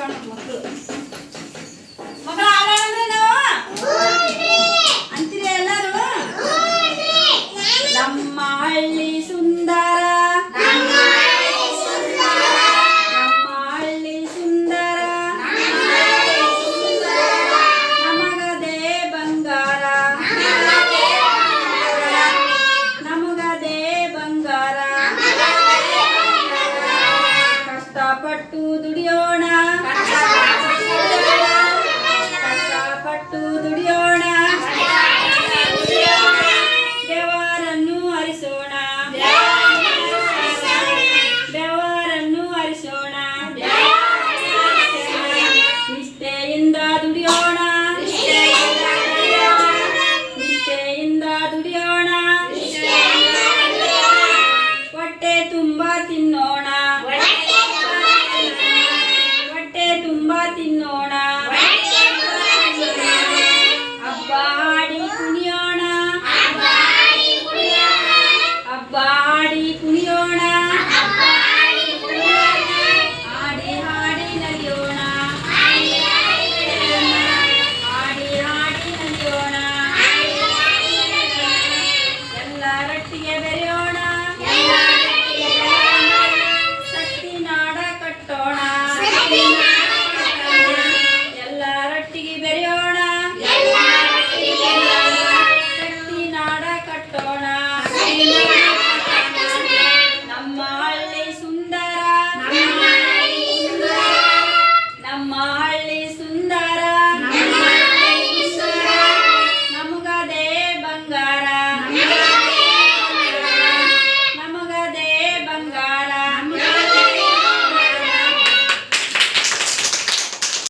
ಮಕ್ಕಳು ಆಡೋಣಂದ್ರೆ ನಾವು ಅಂತೀರಿ ಎಲ್ಲರೂ. ನಮ್ಮ ಹಳ್ಳಿ ಸುಂದರ, ನಮ್ಮ ಹಳ್ಳಿ ಸುಂದರ, ನಮಗದೇ ಬಂಗಾರ, ನಮಗದೇ ಬಂಗಾರ. ಕಷ್ಟಪಟ್ಟು ದುಡಿಯೋಣ, ಕಷ್ಟಪಟ್ಟು ದುಡಿಯೋಣ, ಬೆವರನ್ನು ಹರಿಸೋಣ, ಬೆವರನ್ನು ಹರಿಸೋಣ. ನಿಷ್ಠೆಯಿಂದ ದುಡಿಯೋಣ, ನಿಷ್ಠೆಯಿಂದ ದುಡಿಯೋಣ, ಹೊಟ್ಟೆ ತುಂಬ ತಿನ್ನೋಣ, ಹೊಟ್ಟೆ ತುಂಬ ತಿನ್ನೋಣ. ಹಬ್ಬ ಹಾಡಿ ಕುಣಿಯೋಣ, ಹಬ್ಬ ಹಾಡಿ ಕುಣಿಯೋಣ, ಹಾಡಿ ಹಾಡಿ ನಲಿಯೋಣ, ಹಾಡಿ ಹಾಡಿ ನಲಿಯೋಣ. ಎಲ್ಲರೊಟ್ಟಿಗೆ ಬೆರೆಯೋಣ, ಶಕ್ತಿ ನಾಡ ಕಟ್ಟೋಣ.